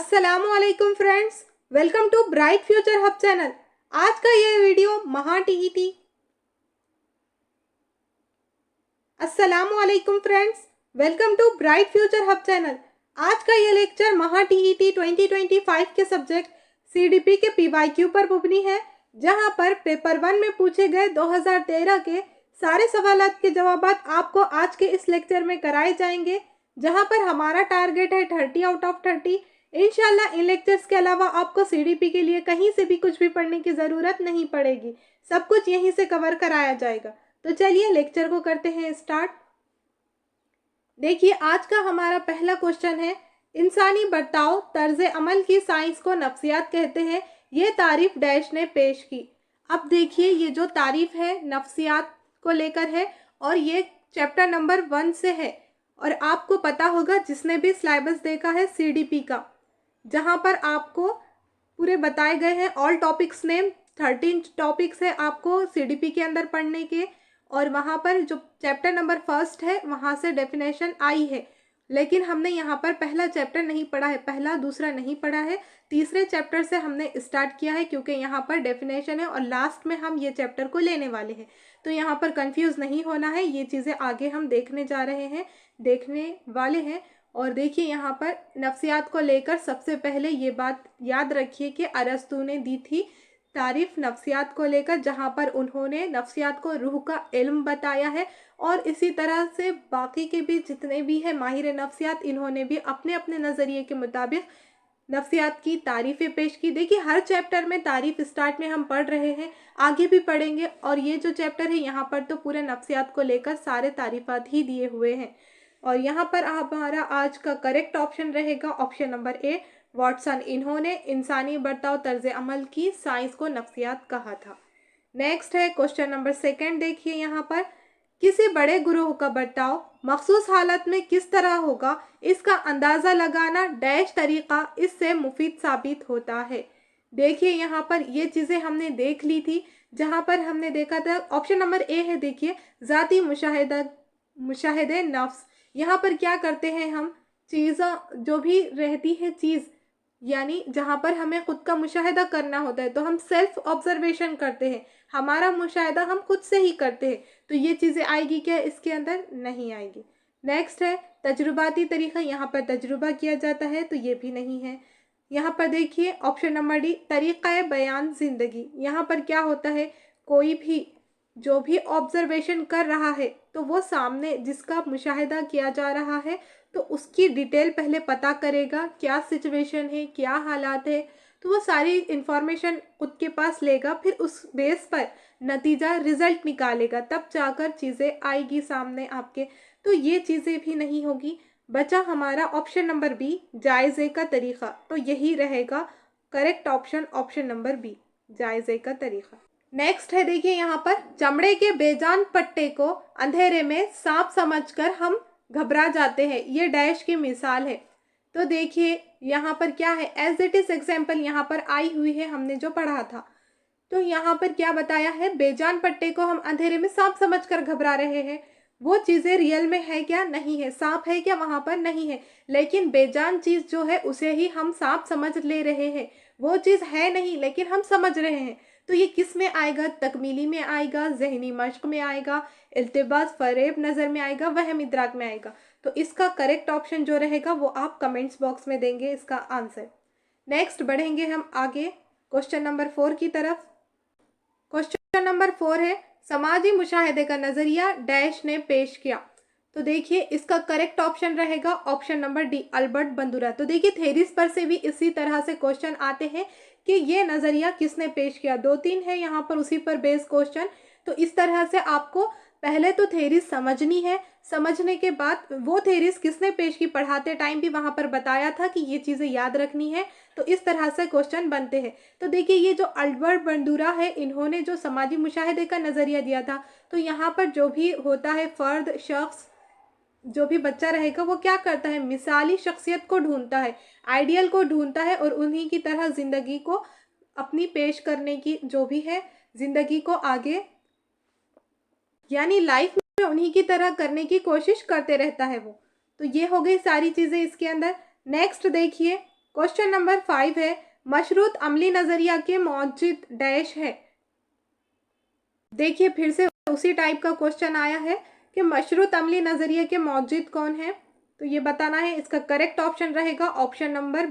अस्सलामुअलैकुम friends, welcome to bright future hub channel. आज का ये वीडियो महा टीईटी अस्सलामुअलैकुम friends, welcome to bright future hub channel. आज का ये लेक्चर महा टीईटी 2025 के सब्जेक्ट सीडीपी के पीवाईक्यू पर मुबनी है, जहां पर पेपर 1 में पूछे गए 2013 के सारे सवालात के जवाब आपको आज के इस लेक्चर में कराए जाएंगे, जहां पर हमारा टारगेट है 30 आउट ऑफ 30। इंशाल्लाह इन लेक्चर्स के अलावा आपको सीडीपी के लिए कहीं से भी कुछ भी पढ़ने की ज़रूरत नहीं पड़ेगी, सब कुछ यहीं से कवर कराया जाएगा। तो चलिए लेक्चर को करते हैं स्टार्ट। देखिए आज का हमारा पहला क्वेश्चन है, इंसानी बर्ताव तर्ज अमल की साइंस को नफ्सियात कहते हैं, ये तारीफ डैश ने पेश की। अब देखिए ये जो तारीफ है नफ्सियात को लेकर है और ये चैप्टर नंबर 1 से है, और आपको पता होगा जिसने भी सिलेबस देखा है सीडीपी का, जहाँ पर आपको पूरे बताए गए हैं ऑल टॉपिक्स नेम, 13 टॉपिक्स है आपको सीडीपी के अंदर पढ़ने के, और वहाँ पर जो चैप्टर नंबर 1 है वहाँ से डेफिनेशन आई है। लेकिन हमने यहाँ पर पहला चैप्टर नहीं पढ़ा है, पहला दूसरा नहीं पढ़ा है, तीसरे चैप्टर से हमने स्टार्ट किया है, क्योंकि यहाँ पर डेफिनेशन है और लास्ट में हम ये चैप्टर को लेने वाले हैं। तो यहाँ पर कंफ्यूज नहीं होना है, ये चीज़ें आगे हम देखने जा रहे हैं, देखने वाले हैं। और देखिए यहाँ पर नफ्सियात को लेकर सबसे पहले ये बात याद रखिए कि अरस्तू ने दी थी तारीफ नफ्सियात को लेकर, जहाँ पर उन्होंने नफ्सियात को रूह का इल्म बताया है, और इसी तरह से बाकी के भी जितने भी हैं माहिर नफ्सियात, इन्होंने भी अपने अपने नज़रिए के मुताबिक नफ्सियात की तारीफ़ें पेश की। देखिए हर चैप्टर में तारीफ़ स्टार्ट में हम पढ़ रहे हैं, आगे भी पढ़ेंगे, और ये जो चैप्टर है यहाँ पर तो पूरे नफ्सियात को लेकर सारे तारीफ़ात ही दिए हुए हैं। और यहाँ पर हमारा आज का करेक्ट ऑप्शन रहेगा ऑप्शन नंबर ए, वॉटसन। इन्होंने इंसानी बर्ताव तर्ज अमल की साइंस को नफ्सियात कहा था। नेक्स्ट है क्वेश्चन नंबर 2। देखिए यहाँ पर, किसी बड़े गुरोह का बर्ताव मखसूस हालत में किस तरह होगा, इसका अंदाज़ा लगाना डैश तरीक़ा इससे मुफीद साबित होता है। देखिए यहाँ पर ये चीज़ें हमने देख ली थी, जहाँ पर हमने देखा था ऑप्शन नंबर ए है, देखिए ज़ाती मुशाहिदे नफ्स। यहाँ पर क्या करते हैं हम, चीज़ें जो भी रहती है चीज़, यानी जहाँ पर हमें खुद का मुशाहिदा करना होता है तो हम सेल्फ ऑब्जर्वेशन करते हैं, हमारा मुशाहिदा हम खुद से ही करते हैं, तो ये चीज़ें आएगी क्या, इसके अंदर नहीं आएगी। नेक्स्ट है तजुर्बाती तरीक़ा, यहाँ पर तजुर्बा किया जाता है, तो ये भी नहीं है। यहाँ पर देखिए ऑप्शन नंबर डी, तरीक़ा बयान ज़िंदगी। यहाँ पर क्या होता है, कोई भी जो भी ऑब्जर्वेशन कर रहा है तो वो सामने जिसका मुशाहिदा किया जा रहा है तो उसकी डिटेल पहले पता करेगा, क्या सिचुएशन है, क्या हालात है, तो वो सारी इंफॉर्मेशन खुद के पास लेगा, फिर उस बेस पर नतीजा रिजल्ट निकालेगा, तब जाकर चीज़ें आएगी सामने आपके। तो ये चीज़ें भी नहीं होगी। बचा हमारा ऑप्शन नंबर बी, जायज़े का तरीक़ा, तो यही रहेगा correct option, option number B, जायज़े का तरीक़ा। नेक्स्ट है देखिए यहाँ पर, चमड़े के बेजान पट्टे को अंधेरे में सांप समझकर हम घबरा जाते हैं, ये डैश की मिसाल है। तो देखिए यहाँ पर क्या है, एज इट इज एग्जाम्पल यहाँ पर आई हुई है, हमने जो पढ़ा था। तो यहाँ पर क्या बताया है, बेजान पट्टे को हम अंधेरे में सांप समझकर घबरा रहे हैं, वो चीज़ें रियल में है क्या, नहीं है, सांप है क्या वहाँ पर, नहीं है, लेकिन बेजान चीज़ जो है उसे ही हम सांप समझ ले रहे हैं, वो चीज़ है नहीं लेकिन हम समझ रहे हैं। तो ये किस में आएगा, तकमीली में आएगा, जहनी मश्क में आएगा, इल्तिबास फरेब नज़र में आएगा, वहम इदराक में आएगा। तो इसका करेक्ट ऑप्शन जो रहेगा वो आप कमेंट्स बॉक्स में देंगे इसका आंसर। नेक्स्ट बढ़ेंगे हम आगे क्वेश्चन नंबर 4 की तरफ। क्वेश्चन नंबर 4 है, समाजी मुशाहिदे का नज़रिया डैश ने पेश किया। तो देखिए इसका करेक्ट ऑप्शन रहेगा ऑप्शन नंबर डी, अल्बर्ट बंदूरा। तो देखिए थेरीज पर से भी इसी तरह से क्वेश्चन आते हैं कि ये नज़रिया किसने पेश किया, 2-3 है यहाँ पर उसी पर बेस्ड क्वेश्चन। तो इस तरह से आपको पहले तो थेरीज समझनी है, समझने के बाद वो थेरीज किसने पेश की, पढ़ाते टाइम भी वहाँ पर बताया था कि ये चीज़ें याद रखनी है, तो इस तरह से क्वेश्चन बनते हैं। तो देखिए ये जो अल्बर्ट बंदूरा है, इन्होंने जो समाजी मुशाहिदे का नज़रिया दिया था, तो यहाँ पर जो भी होता है फ़र्द, शख्स, जो भी बच्चा रहेगा वो क्या करता है, मिसाली शख्सियत को ढूंढता है, आइडियल को ढूंढता है, और उन्हीं की तरह ज़िंदगी को अपनी पेश करने की, जो भी है ज़िंदगी को आगे, यानी लाइफ में उन्हीं की तरह करने की कोशिश करते रहता है वो। तो ये हो गई सारी चीज़ें इसके अंदर। नेक्स्ट देखिए क्वेश्चन नंबर 5 है, मशरूत अमली नजरिया के मौजूद डैश है। देखिए फिर से उसी टाइप का क्वेश्चन आया है कि मशरूत अमली नजरिए के मौजूद कौन है, तो ये बताना है। इसका करेक्ट ऑप्शन रहेगा option number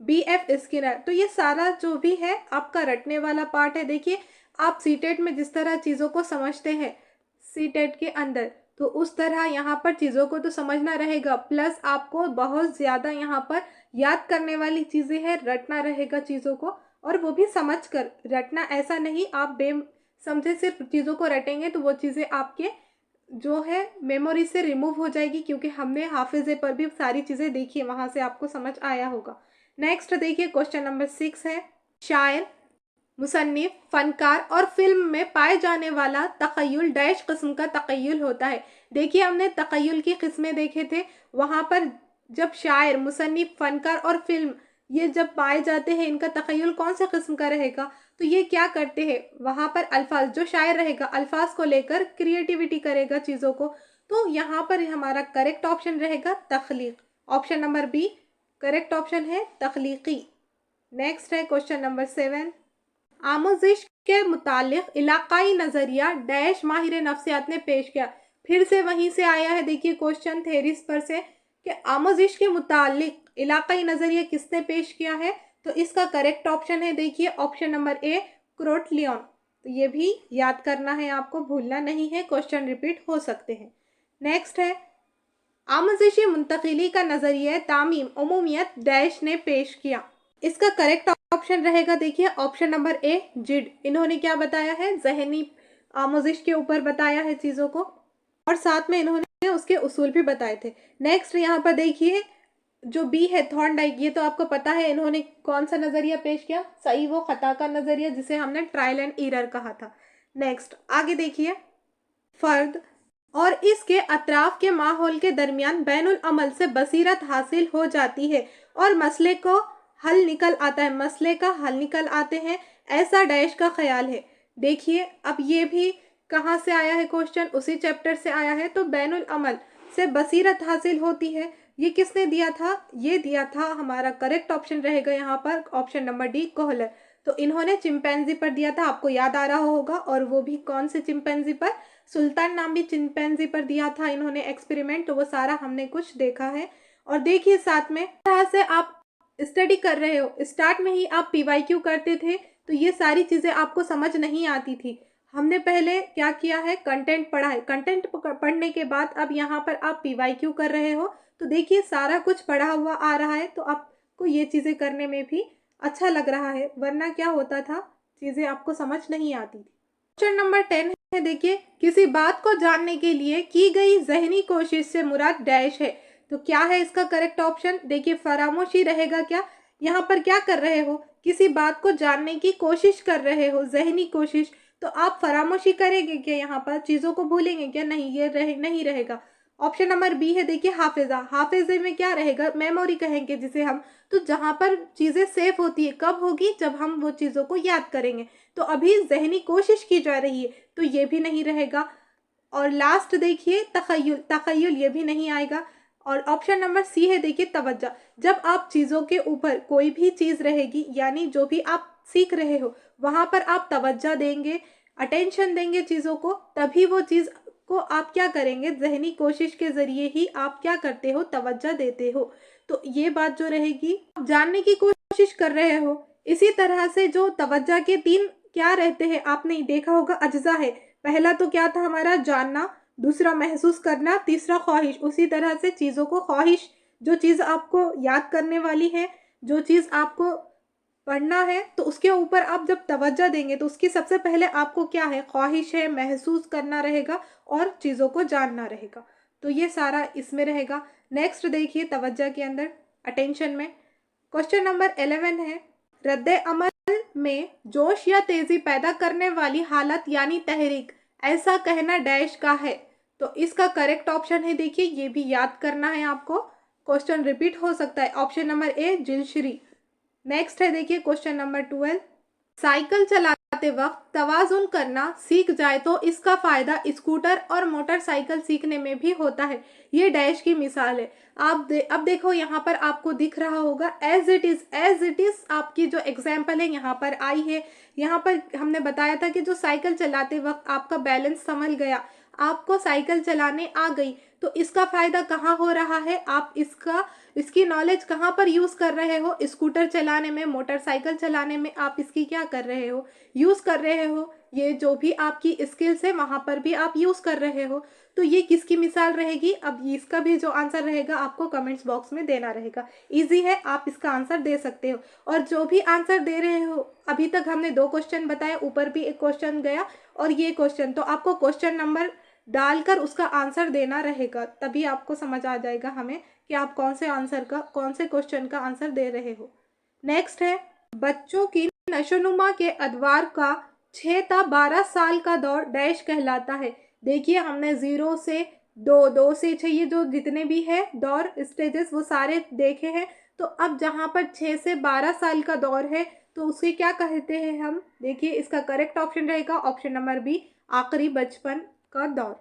B F Skinner. तो ये सारा जो भी है आपका रटने वाला पार्ट है। देखिए आप सीटेट में जिस तरह चीज़ों को समझते हैं सीटेट के अंदर, तो उस तरह यहाँ पर चीज़ों को तो समझना रहेगा, प्लस आपको बहुत ज़्यादा यहाँ पर याद करने वाली चीज़ें हैं, रटना रहेगा चीज़ों को, और वो भी समझ कर रटना। ऐसा नहीं आप समझे सिर्फ चीज़ों को रटेंगे तो वो चीज़ें आपके जो है मेमोरी से रिमूव हो जाएगी, क्योंकि हमने हाफिजे पर भी सारी चीज़ें देखी है, वहाँ से आपको समझ आया होगा। नेक्स्ट देखिए क्वेश्चन नंबर 6 है, शायर, मुसन्निफ, फनकार और फिल्म में पाए जाने वाला तख़य्युल डैश किस्म का तख़य्युल होता है। देखिए हमने तख़य्युल की किस्में देखे थे, वहाँ पर जब शायर, मुसन्निफ, फनकार और फिल्म ये जब पाए जाते हैं, इनका तख़य्युल कौन से किस्म का रहेगा, तो ये क्या करते हैं, वहाँ पर अल्फाज, जो शायर रहेगा अल्फाज को लेकर क्रिएटिविटी करेगा चीज़ों को। तो यहाँ पर हमारा करेक्ट ऑप्शन रहेगा तख्लीक। Option number B correct option है, तख्लीकी। नेक्स्ट है क्वेश्चन नंबर 7, आमोजिश के मुतालिक इलाकाई नज़रिया डैश माहिर नफ्सियात ने पेश किया। फिर से वहीं से आया है, देखिए क्वेश्चन थेरीज पर से कि आमोजिश के मुतालिक इलाकाई नज़रिया किसने पेश किया है, तो इसका करेक्ट ऑप्शन है देखिए ऑप्शन नंबर ए, क्रोट लियोन। तो ये भी याद करना है आपको, भूलना नहीं है, क्वेश्चन रिपीट हो सकते हैं। नेक्स्ट है, आमोजिशी मुंतकिली का नज़रिया तामीम उमूमियत डैश ने पेश किया। इसका करेक्ट ऑप्शन रहेगा देखिए ऑप्शन नंबर ए, जिड। इन्होंने क्या बताया है, जहनी आमोजिश के ऊपर बताया है चीज़ों को, और साथ में इन्होंने उसके उसूल भी बताए थे। नेक्स्ट यहाँ पर देखिए जो बी है, थॉर्नडाइक, ये तो आपको पता है इन्होंने कौन सा नज़रिया पेश किया, सही वो खता का नज़रिया, जिसे हमने ट्रायल एंड एरर कहा था। नेक्स्ट आगे देखिए, फर्द और इसके अतराफ के माहौल के दरमियान बैनुल अमल से बसीरत हासिल हो जाती है और मसले को हल निकल आता है, मसले का हल निकल आते हैं, ऐसा डैश का ख्याल है। देखिए अब ये भी कहाँ से आया है क्वेश्चन, उसी चैप्टर से आया है। तो बैनुल अमल से बसीरत हासिल होती है, ये किसने दिया था, ये दिया था, हमारा करेक्ट ऑप्शन रहेगा यहाँ पर ऑप्शन नंबर डी, कोहलर। तो इन्होंने चिंपैंजी पर दिया था, आपको याद आ रहा होगा, और वो भी कौन से चिंपैंजी पर, सुल्तान नामी चिंपैंजी पर दिया था इन्होंने एक्सपेरिमेंट। तो वो सारा हमने कुछ देखा है। और देखिए साथ में तरह से आप स्टडी कर रहे हो, स्टार्ट में ही आप पीवाईक्यू करते थे, तो ये सारी चीज़ें आपको समझ नहीं आती थी। हमने पहले क्या किया है, कंटेंट पढ़ा है, कंटेंट पढ़ने के बाद अब यहाँ पर आप पीवाईक्यू कर रहे हो, तो देखिए सारा कुछ पढ़ा हुआ आ रहा है, तो आपको ये चीज़ें करने में भी अच्छा लग रहा है, वरना क्या होता था, चीज़ें आपको समझ नहीं आती थी। क्वेश्चन नंबर 10 है, देखिए किसी बात को जानने के लिए की गई जहनी कोशिश से मुराद डैश है। तो क्या है इसका करेक्ट ऑप्शन, देखिए फरामोशी रहेगा। क्या यहाँ पर क्या कर रहे हो, किसी बात को जानने की कोशिश कर रहे हो, जहनी कोशिश, तो आप फरामोशी करेंगे क्या, यहाँ पर चीज़ों को भूलेंगे क्या, नहीं, ये नहीं रहेगा। ऑप्शन नंबर बी है देखिए हाफिजा, हाफिजे में क्या रहेगा, मेमोरी कहेंगे जिसे हम, तो जहाँ पर चीज़ें सेफ होती है कब होगी, जब हम वो चीज़ों को याद करेंगे। तो अभी जहनी कोशिश की जा रही है, तो ये भी नहीं रहेगा। और लास्ट देखिए तखय्युल, तखय्युल ये भी नहीं आएगा। और ऑप्शन नंबर सी है देखिए तवज्जो, जब आप चीज़ों के ऊपर कोई भी चीज़ रहेगी, यानी जो भी आप सीख रहे हो वहाँ पर आप तवज्जो देंगे, अटेंशन देंगे चीज़ों को, तभी वो चीज़ को आप क्या करेंगे, जहनी कोशिश के ज़रिए ही आप क्या करते हो, तवज्जो देते हो। तो ये बात जो रहेगी, आप जानने की कोशिश कर रहे हो, इसी तरह से जो तवज्जो के 3 क्या रहते हैं, आपने देखा होगा अज्जा है। पहला तो क्या था हमारा, जानना, दूसरा महसूस करना, तीसरा ख्वाहिश। उसी तरह से चीज़ों को ख्वाहिश, जो चीज़ आपको याद करने वाली है, जो चीज़ आपको पढ़ना है, तो उसके ऊपर आप जब तवज्जो देंगे तो उसकी सबसे पहले आपको क्या है, ख्वाहिश है, महसूस करना रहेगा और चीज़ों को जानना रहेगा। तो ये सारा इसमें रहेगा। नेक्स्ट देखिए तवज्जो के अंदर अटेंशन में क्वेश्चन नंबर 11 है, रद्द अमल में जोश या तेज़ी पैदा करने वाली हालत यानी तहरीक, ऐसा कहना डैश का है। तो इसका करेक्ट ऑप्शन है देखिए, ये भी याद करना है आपको, क्वेश्चन रिपीट हो सकता है, ऑप्शन नंबर ए, जिलश्री। नेक्स्ट है देखिए क्वेश्चन नंबर 12, साइकिल चलाते वक्त तवाज़ुन करना सीख जाए तो इसका फ़ायदा स्कूटर और मोटरसाइकिल सीखने में भी होता है। ये डैश की मिसाल है। अब देखो यहाँ पर आपको दिख रहा होगा एज इट इज़ आपकी जो एग्जाम्पल है यहाँ पर आई है। यहाँ पर हमने बताया था कि जो साइकिल चलाते वक्त आपका बैलेंस संभल गया, आपको साइकिल चलाने आ गई, तो इसका फ़ायदा कहाँ हो रहा है, आप इसकी नॉलेज कहाँ पर यूज़ कर रहे हो, स्कूटर चलाने में, मोटरसाइकिल चलाने में आप इसकी क्या कर रहे हो, यूज़ कर रहे हो। ये जो भी आपकी स्किल्स है वहाँ पर भी आप यूज़ कर रहे हो। तो ये किसकी मिसाल रहेगी? अब इसका भी जो आंसर रहेगा आपको कमेंट्स बॉक्स में देना रहेगा। इजी है, आप इसका आंसर दे सकते हो। और जो भी आंसर दे रहे हो, अभी तक हमने 2 क्वेश्चन बताए, ऊपर भी एक क्वेश्चन गया और ये क्वेश्चन, तो आपको क्वेश्चन नंबर डालकर उसका आंसर देना रहेगा, तभी आपको समझ आ जाएगा हमें कि आप कौन से क्वेश्चन का आंसर दे रहे हो। नेक्स्ट है, बच्चों की नशोनुमा के अदवार का 6 था 12 साल का दौर डैश कहलाता है। देखिए हमने 0 से 2, 2 से 6, ये जो जितने भी है दौर स्टेजेस वो सारे देखे हैं। तो अब जहाँ पर 6 से 12 साल का दौर है तो उसे क्या कहते हैं हम? देखिए इसका करेक्ट ऑप्शन रहेगा ऑप्शन नंबर बी, आखिरी बचपन का दौर।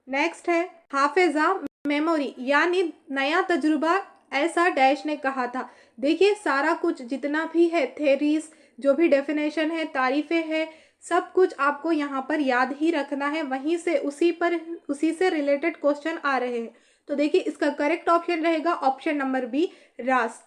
नेक्स्ट है, हाफिजा मेमोरी यानी नया तजुर्बा, ऐसा डैश ने कहा था। देखिए सारा कुछ जितना भी है, थेरीज, जो भी डेफिनेशन है, तारीफें हैं, सब कुछ आपको यहाँ पर याद ही रखना है, वहीं से उसी से रिलेटेड क्वेश्चन आ रहे हैं। तो देखिए इसका करेक्ट ऑप्शन रहेगा ऑप्शन नंबर बी, रास।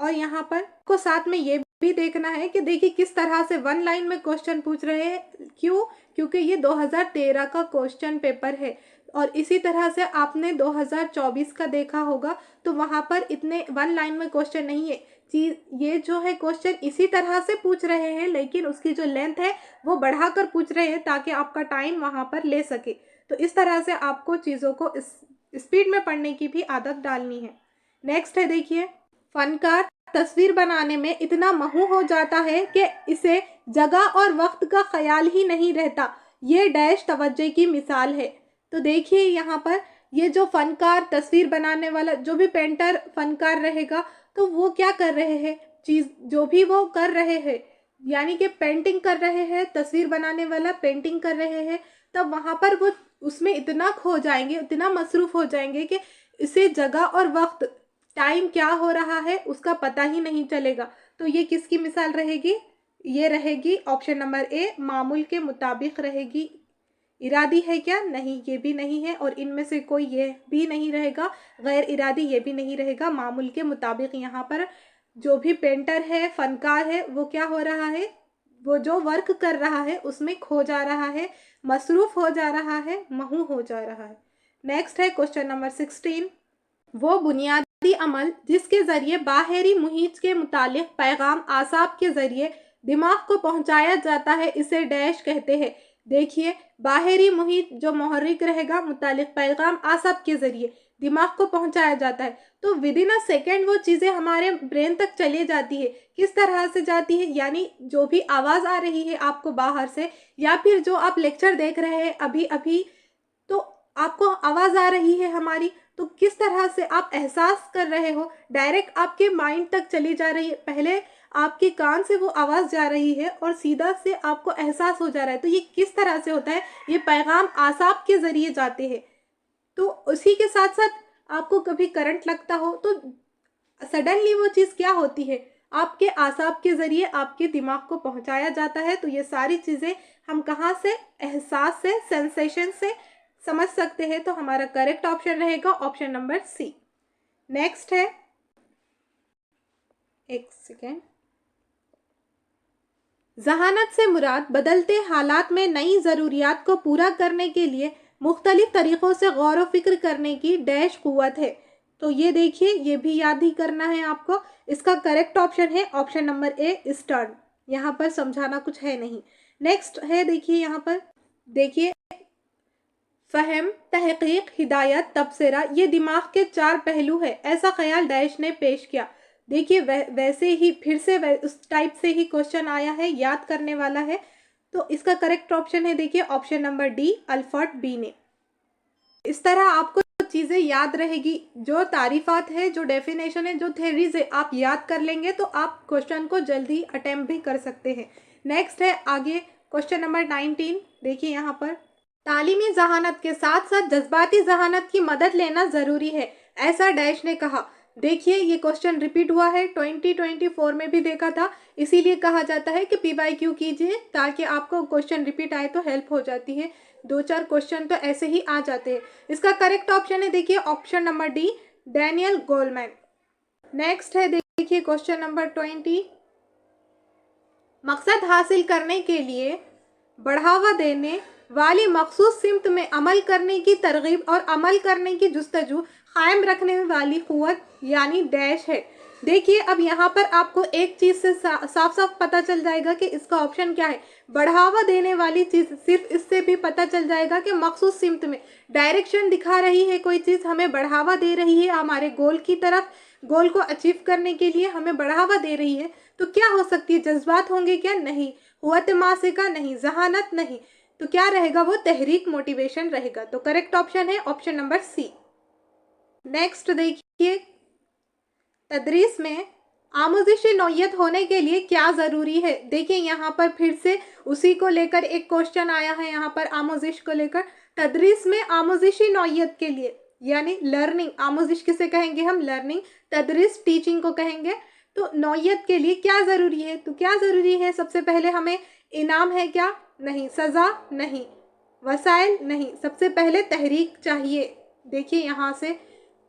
और यहाँ पर को साथ में ये भी देखना है कि देखिए किस तरह से 1 लाइन में क्वेश्चन पूछ रहे हैं। क्यों? क्योंकि ये 2013 का क्वेश्चन पेपर है और इसी तरह से आपने 2024 का देखा होगा, तो वहाँ पर इतने 1 लाइन में क्वेश्चन नहीं है। ये जो है क्वेश्चन इसी तरह से पूछ रहे हैं, लेकिन उसकी जो लेंथ है वो बढ़ाकर पूछ रहे हैं ताकि आपका टाइम वहाँ पर ले सके। तो इस तरह से आपको चीज़ों को इस स्पीड में पढ़ने की भी आदत डालनी है। नेक्स्ट है, देखिए फनकार तस्वीर बनाने में इतना महू हो जाता है कि इसे जगह और वक्त का ख्याल ही नहीं रहता। ये डैश तवज्जो की मिसाल है। तो देखिए यहाँ पर ये जो फनकार, तस्वीर बनाने वाला, जो भी पेंटर फनकार रहेगा, तो वो क्या कर रहे हैं, चीज़ जो भी वो कर रहे हैं, यानी कि पेंटिंग कर रहे हैं, तस्वीर बनाने वाला पेंटिंग कर रहे हैं, तब वहाँ पर वो उसमें इतना खो जाएंगे, इतना मसरूफ़ हो जाएंगे कि इसे जगह और वक्त, टाइम क्या हो रहा है उसका पता ही नहीं चलेगा। तो ये किसकी मिसाल रहेगी? ये रहेगी ऑप्शन नंबर ए, मामूल के मुताबिक रहेगी। इरादी है क्या? नहीं, ये भी नहीं है। और इनमें से कोई ये भी नहीं रहेगा, गैर इरादी ये भी नहीं रहेगा। मामूल के मुताबिक यहाँ पर जो भी पेंटर है, फनकार है, वो क्या हो रहा है, वो जो वर्क कर रहा है उसमें खो जा रहा है, मसरूफ़ हो जा रहा है, महू हो जा रहा है। नेक्स्ट है क्वेश्चन नंबर 16, वो बुनियादी अमल जिसके ज़रिए बाहरी मुहीत के मुतालिक पैगाम आसाब के ज़रिए दिमाग को पहुंचाया जाता है, इसे डैश कहते हैं। देखिए बाहरी मुहीत जो मुहर्रिक रहेगा, मुतालिक पैगाम आसाब के ज़रिए दिमाग को पहुंचाया जाता है, तो विद इन अ सेकेंड वो चीज़ें हमारे ब्रेन तक चली जाती है। किस तरह से जाती है? यानी जो भी आवाज़ आ रही है आपको बाहर से, या फिर जो आप लेक्चर देख रहे हैं अभी अभी, तो आपको आवाज़ आ रही है हमारी, तो किस तरह से आप एहसास कर रहे हो, डायरेक्ट आपके माइंड तक चली जा रही है। पहले आपके कान से वो आवाज़ जा रही है और सीधा से आपको एहसास हो जा रहा है। तो ये किस तरह से होता है? ये पैगाम आसाब के ज़रिए जाते हैं। तो उसी के साथ साथ आपको कभी करंट लगता हो तो सडनली वो चीज़ क्या होती है, आपके आसाब के ज़रिए आपके दिमाग को पहुंचाया जाता है। तो ये सारी चीज़ें हम कहाँ से, एहसास से, सेंसेशन से समझ सकते हैं। तो हमारा करेक्ट ऑप्शन रहेगा ऑप्शन नंबर सी। नेक्स्ट है, एक सेकेंड, जहानत से मुराद बदलते हालात में नई ज़रूरियात को पूरा करने के लिए मुख्तलिफ तरीक़ों से गौर व फिक्र करने की डैश क़ुव्वत है। तो ये देखिए, ये भी याद ही करना है आपको। इसका करेक्ट ऑप्शन है ऑप्शन नंबर ए, स्टर्न। यहाँ पर समझाना कुछ है नहीं। नेक्स्ट है, देखिए यहाँ पर देखिए, फ़हम, तहक़ीक़, हिदायत, तबसरा, ये दिमाग के 4 पहलू है, ऐसा ख्याल डैश ने पेश किया। देखिए वैसे ही फिर से उस टाइप से ही क्वेश्चन आया है, याद करने वाला है। तो इसका करेक्ट ऑप्शन है, देखिए ऑप्शन नंबर डी, अल्फ़र्ट बी ने। इस तरह आपको चीज़ें याद रहेगी, जो तारीफ़ात है, जो डेफिनेशन है, जो थेरीज है, आप याद कर लेंगे तो आप क्वेश्चन को जल्दी अटैम्प्ट भी कर सकते हैं। नेक्स्ट है आगे क्वेश्चन नंबर 19। देखिए यहाँ पर, तालीमी जहानत के साथ साथ जज्बाती जहानत की मदद लेना ज़रूरी है, ऐसा डैश ने कहा। देखिए ये क्वेश्चन रिपीट हुआ है, 2024 में भी देखा था, इसीलिए कहा जाता है कि PYQ कीजिए ताकि आपको क्वेश्चन रिपीट आए तो हेल्प हो जाती है। 2-4 क्वेश्चन तो ऐसे ही आ जाते हैं। इसका करेक्ट ऑप्शन है देखिए option number D, Daniel Goleman. Next है देखिए क्वेश्चन नंबर 20। मकसद हासिल करने के लिए बढ़ावा देने वाली मखसूस सिमत में अमल करने की तरगीब और अमल करने की जुस्तजू कायम रखने वाली क़ुव्वत यानी डैश है। देखिए अब यहाँ पर आपको एक चीज़ से साफ साफ पता चल जाएगा कि इसका ऑप्शन क्या है। बढ़ावा देने वाली चीज़, सिर्फ इससे भी पता चल जाएगा कि मखसूस सिमत में डायरेक्शन दिखा रही है, कोई चीज़ हमें बढ़ावा दे रही है हमारे गोल की तरफ, गोल को अचीव करने के लिए हमें बढ़ावा दे रही है। तो क्या हो सकती है? जज्बात होंगे क्या? नहीं। क़ुव्वत मासिका नहीं, जहानत नहीं, तो क्या रहेगा? वो तहरीक, मोटिवेशन रहेगा। तो करेक्ट ऑप्शन है ऑप्शन नंबर सी। नेक्स्ट देखिए, तदरीस में आमूजिशी नौयत होने के लिए क्या ज़रूरी है। देखिए यहाँ पर फिर से उसी को लेकर एक क्वेश्चन आया है, यहाँ पर आमूजिश को लेकर। तदरीस में आमूजिशी नौयत के लिए यानी लर्निंग, आमूजिश किसे कहेंगे हम? लर्निंग। तदरीस टीचिंग को कहेंगे। तो नौयत के लिए क्या ज़रूरी है? तो क्या ज़रूरी है? सबसे पहले हमें इनाम है क्या? नहीं। सज़ा नहीं। वसाइल नहीं। सबसे पहले तहरीक चाहिए। देखिए यहाँ से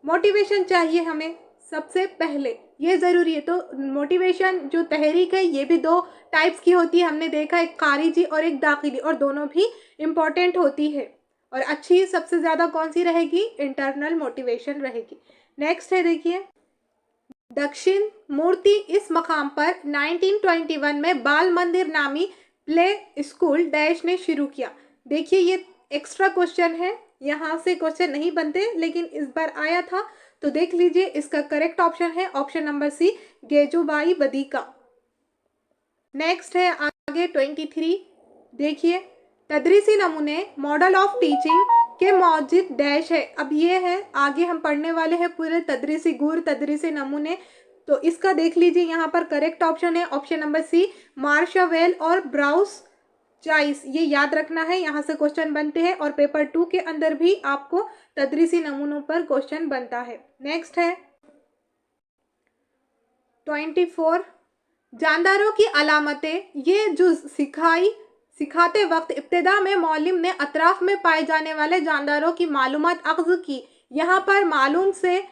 मोटिवेशन चाहिए हमें सबसे पहले, ये ज़रूरी है। तो मोटिवेशन जो तहरीक है ये भी 2 टाइप्स की होती है, हमने देखा, एक खारिजी और एक दाखिली, और दोनों भी इम्पॉर्टेंट होती है। और अच्छी सबसे ज़्यादा कौन सी रहेगी? इंटरनल मोटिवेशन रहेगी। नेक्स्ट है देखिए, दक्षिण मूर्ति इस मकाम पर 1921 में बाल मंदिर नामी प्ले स्कूल डैश ने शुरू किया। देखिए ये एक्स्ट्रा क्वेश्चन है, यहाँ से क्वेश्चन नहीं बनते लेकिन इस बार आया था, तो देख लीजिए। इसका करेक्ट ऑप्शन है ऑप्शन नंबर सी, गेजूबाई बदिका। नेक्स्ट है आगे 23। देखिए, तदरीसी नमूने मॉडल ऑफ टीचिंग के मौजूद डैश है। अब ये है, आगे हम पढ़ने वाले हैं पूरे तदरीसी गुर, तदरीसी नमूने। तो इसका देख लीजिए, यहाँ पर करेक्ट ऑप्शन है ऑप्शन नंबर सी, मार्शावेल और ब्राउस चॉइस। ये याद रखना है, यहाँ से क्वेश्चन बनते हैं और पेपर 2 के अंदर भी आपको तदरीसी नमूनों पर क्वेश्चन बनता है। नेक्स्ट है 24, जानदारों की अलामतें। ये जो सिखाते वक्त इब्तिदा में मौलिम ने अतराफ में पाए जाने वाले जानदारों की मालूमात अख्ज़ की। यहाँ पर मालूम से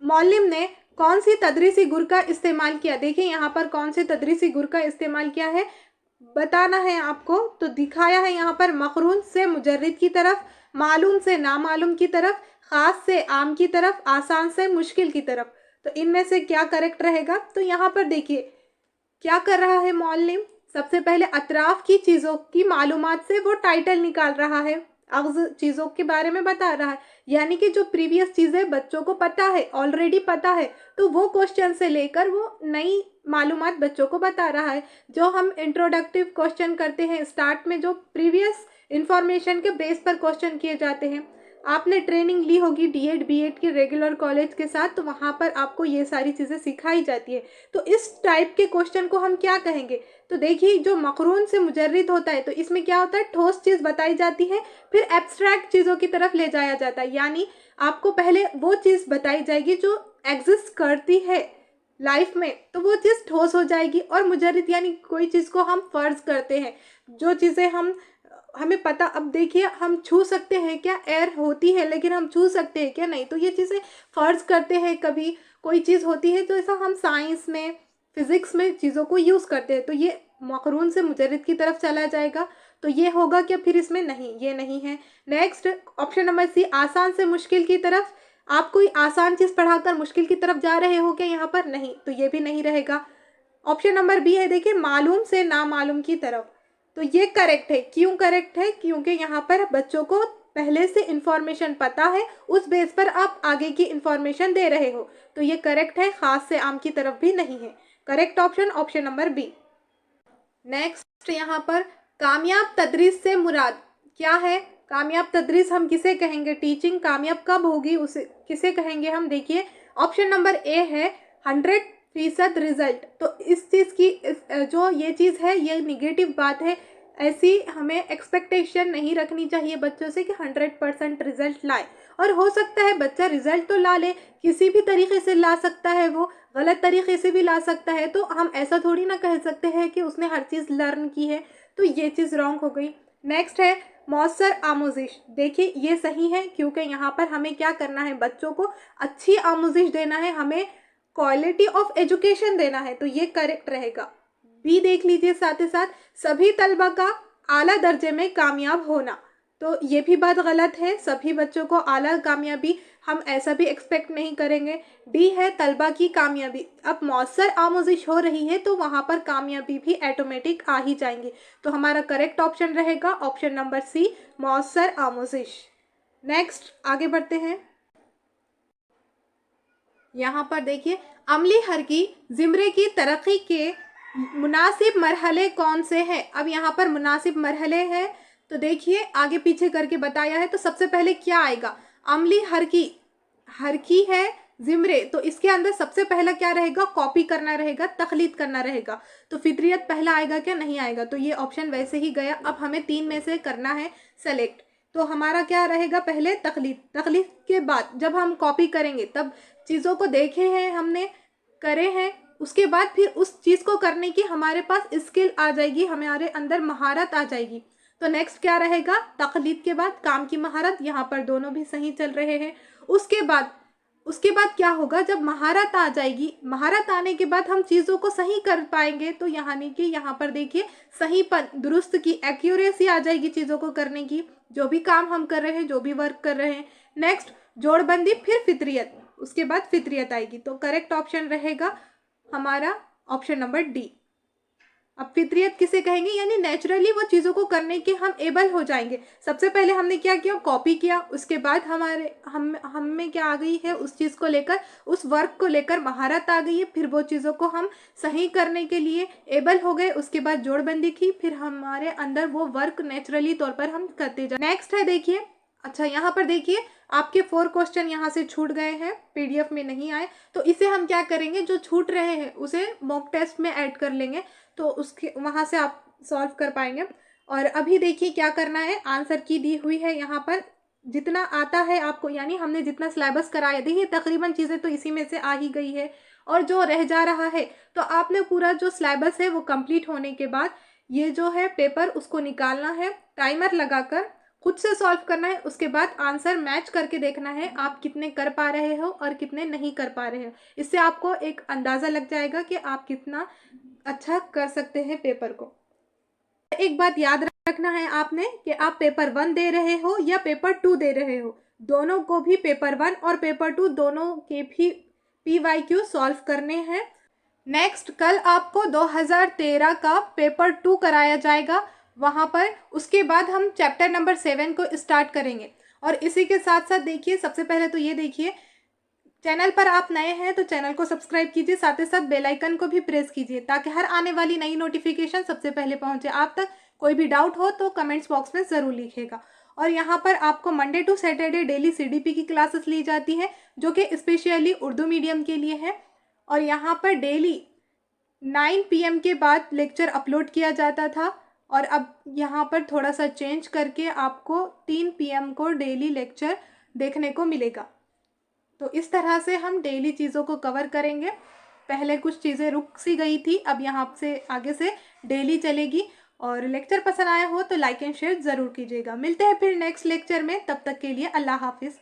मौलिम ने कौन सी तदरीसी गुर का इस्तेमाल किया। देखिए यहाँ पर कौन से तदरीसी गुर का इस्तेमाल किया है बताना है आपको। तो दिखाया है यहाँ पर मकरून से मुजर्रिद की तरफ, मालूम से नामालूम की तरफ, ख़ास से आम की तरफ, आसान से मुश्किल की तरफ। तो इनमें से क्या करेक्ट रहेगा? तो यहाँ पर देखिए क्या कर रहा है मौलिम, सबसे पहले अतराफ़ की चीज़ों की मालूमात से वो टाइटल निकाल रहा है, अग्ज़ चीज़ों के बारे में बता रहा है, यानी कि जो प्रीवियस चीज़ें बच्चों को पता है, ऑलरेडी पता है, तो वो क्वेश्चन से लेकर वो नई मालूमात बच्चों को बता रहा है। जो हम इंट्रोडक्टिव क्वेश्चन करते हैं स्टार्ट में, जो प्रीवियस इंफॉर्मेशन के बेस पर क्वेश्चन किए जाते हैं। आपने ट्रेनिंग ली होगी D.Ed B.Ed के रेगुलर कॉलेज के साथ, तो वहाँ पर आपको ये सारी चीज़ें सिखाई जाती है। तो इस टाइप के क्वेश्चन को हम क्या कहेंगे? तो देखिए जो मकरून से मुजर्रिद होता है, तो इसमें क्या होता है, ठोस चीज़ बताई जाती है, फिर एब्स्ट्रैक्ट चीज़ों की तरफ ले जाया जाता है। यानी आपको पहले वो चीज़ बताई जाएगी जो एग्जिस्ट करती है लाइफ में, तो वो चीज़ ठोस हो जाएगी। और मुजर्रिद यानी कोई चीज़ को हम फ़र्ज़ करते हैं, जो चीज़ें हमें पता। अब देखिए हम छू सकते हैं क्या? एयर होती है लेकिन हम छू सकते हैं क्या? नहीं। तो ये चीज़ें फ़र्ज़ करते हैं। कभी कोई चीज़ होती है तो ऐसा हम साइंस में, फिज़िक्स में चीज़ों को यूज़ करते हैं, तो ये मकरून से मुजर्रिद की तरफ चला जाएगा। तो ये होगा क्या फिर इसमें? नहीं, ये नहीं है। नेक्स्ट ऑप्शन नंबर सी, आसान से मुश्किल की तरफ। आप कोई आसान चीज़ पढ़ाकर मुश्किल की तरफ जा रहे हो क्या यहाँ पर? नहीं, तो ये भी नहीं रहेगा। ऑप्शन नंबर बी है देखिए, मालूम से नामालूम की तरफ। तो ये करेक्ट है। क्यों करेक्ट है? क्योंकि यहाँ पर बच्चों को पहले से इंफॉर्मेशन पता है, उस बेस पर आप आगे की इंफॉर्मेशन दे रहे हो, तो ये करेक्ट है। ख़ास से आम की तरफ भी नहीं है। Correct option option number B. Next यहाँ पर कामयाब तदरीस से मुराद क्या है? कामयाब तदरीस हम किसे कहेंगे? टीचिंग कामयाब कब होगी उसे किसे कहेंगे हम? देखिए ऑप्शन नंबर ए है 100 फीसद रिजल्ट। तो इस चीज़ की जो ये चीज़ है ये निगेटिव बात है। ऐसी हमें एक्सपेक्टेशन नहीं रखनी चाहिए बच्चों से कि 100% रिजल्ट लाए। और हो सकता है बच्चा रिजल्ट तो ला ले, किसी भी तरीके से ला सकता है, वो गलत तरीके से भी ला सकता है। तो हम ऐसा थोड़ी ना कह सकते हैं कि उसने हर चीज़ लर्न की है। तो ये चीज़ रॉन्ग हो गई। नेक्स्ट है मौसर आमोजिश। देखिए ये सही है, क्योंकि यहाँ पर हमें क्या करना है, बच्चों को अच्छी आमोजिश देना है, हमें क्वालिटी ऑफ एजुकेशन देना है। तो ये करेक्ट रहेगा। बी देख लीजिए साथ ही साथ, सभी तलबा का आला दर्जे में कामयाब होना। तो ये भी बात गलत है, सभी बच्चों को आला कामयाबी हम ऐसा भी एक्सपेक्ट नहीं करेंगे। डी है तलबा की कामयाबी। अब मौसर आमोजिश हो रही है तो वहाँ पर कामयाबी भी ऑटोमेटिक आ ही जाएंगी। तो हमारा करेक्ट ऑप्शन रहेगा ऑप्शन नंबर सी, मौसर आमोजिश। नेक्स्ट आगे बढ़ते हैं। यहाँ पर देखिए, अमली हर की ज़िम्रे की तरक्की के मुनासिब मरहले कौन से हैं। अब यहाँ पर मुनासिब मरहले हैं, तो देखिए आगे पीछे करके बताया है। तो सबसे पहले क्या आएगा, अमली हर की है ज़िम्रे, तो इसके अंदर सबसे पहला क्या रहेगा, कॉपी करना रहेगा, तकलीद करना रहेगा। तो फितरियत पहला आएगा क्या, नहीं आएगा। तो ये ऑप्शन वैसे ही गया। अब हमें 3 में से करना है सेलेक्ट। तो हमारा क्या रहेगा, पहले तकलीद, तकलीद के बाद जब हम कॉपी करेंगे तब चीज़ों को देखे हैं हमने, करे हैं, उसके बाद फिर उस चीज़ को करने की हमारे पास स्किल आ जाएगी, हमारे अंदर महारत आ जाएगी। तो नेक्स्ट क्या रहेगा, तकलीद के बाद काम की महारत। यहाँ पर दोनों भी सही चल रहे हैं। उसके बाद क्या होगा, जब महारत आ जाएगी, महारत आने के बाद हम चीज़ों को सही कर पाएंगे। तो यहाँ पर देखिए सहीपन, दुरुस्त की एक्यूरेसी आ जाएगी चीज़ों को करने की, जो भी काम हम कर रहे हैं, जो भी वर्क कर रहे हैं। नेक्स्ट जोड़बंदी, फिर फितरियत, उसके बाद फितरियत आएगी। तो करेक्ट ऑप्शन रहेगा हमारा ऑप्शन नंबर डी। अब फितरियत किसे कहेंगे, यानी नेचुरली वो चीज़ों को करने के हम एबल हो जाएंगे। सबसे पहले हमने क्या किया, कॉपी किया, उसके बाद हम में क्या आ गई है, उस चीज़ को लेकर, उस वर्क को लेकर महारत आ गई है। फिर वो चीज़ों को हम सही करने के लिए एबल हो गए। उसके बाद जोड़बंदी की, फिर हमारे अंदर वो वर्क नेचुरली तौर पर हम करते जाए। नेक्स्ट है देखिए, अच्छा यहाँ पर देखिए आपके 4 क्वेश्चन यहाँ से छूट गए हैं, पीडीएफ में नहीं आए। तो इसे हम क्या करेंगे, जो छूट रहे हैं उसे मॉक टेस्ट में ऐड कर लेंगे, तो उसके वहाँ से आप सॉल्व कर पाएंगे। और अभी देखिए क्या करना है, आंसर की दी हुई है यहाँ पर, जितना आता है आपको, यानी हमने जितना सिलेबस कराया, देखिए तकरीबन चीज़ें तो इसी में से आ ही गई है। और जो रह जा रहा है, तो आपने पूरा जो सिलेबस है वो कंप्लीट होने के बाद ये जो है पेपर, उसको निकालना है, टाइमर लगाकर खुद से सॉल्व करना है। उसके बाद आंसर मैच करके देखना है आप कितने कर पा रहे हो और कितने नहीं कर पा रहे हो। इससे आपको एक अंदाज़ा लग जाएगा कि आप कितना अच्छा कर सकते हैं पेपर को। एक बात याद रखना है आपने कि आप पेपर 1 दे रहे हो या पेपर 2 दे रहे हो, दोनों को भी पेपर 1 और पेपर 2 दोनों के भी PYQ सॉल्व करने हैं। नेक्स्ट कल आपको 2013 का पेपर 2 कराया जाएगा वहाँ पर। उसके बाद हम चैप्टर नंबर 7 को स्टार्ट करेंगे। और इसी के साथ साथ देखिए, सबसे पहले तो ये देखिए, चैनल पर आप नए हैं तो चैनल को सब्सक्राइब कीजिए, साथ ही साथ बेल आइकन को भी प्रेस कीजिए, ताकि हर आने वाली नई नोटिफिकेशन सबसे पहले पहुंचे आप तक। कोई भी डाउट हो तो कमेंट्स बॉक्स में ज़रूर लिखिएगा। और यहाँ पर आपको Monday to Saturday daily CDP की क्लासेस ली जाती है, जो कि स्पेशली उर्दू मीडियम के लिए है। और यहाँ पर डेली 9 PM के बाद लेक्चर अपलोड किया जाता था, और अब यहाँ पर थोड़ा सा चेंज करके आपको 3 PM को डेली लेक्चर देखने को मिलेगा। तो इस तरह से हम डेली चीज़ों को कवर करेंगे। पहले कुछ चीज़ें रुक सी गई थी, अब यहाँ से आगे से डेली चलेगी। और लेक्चर पसंद आया हो तो लाइक एंड शेयर ज़रूर कीजिएगा। मिलते हैं फिर नेक्स्ट लेक्चर में, तब तक के लिए अल्लाह हाफिज़।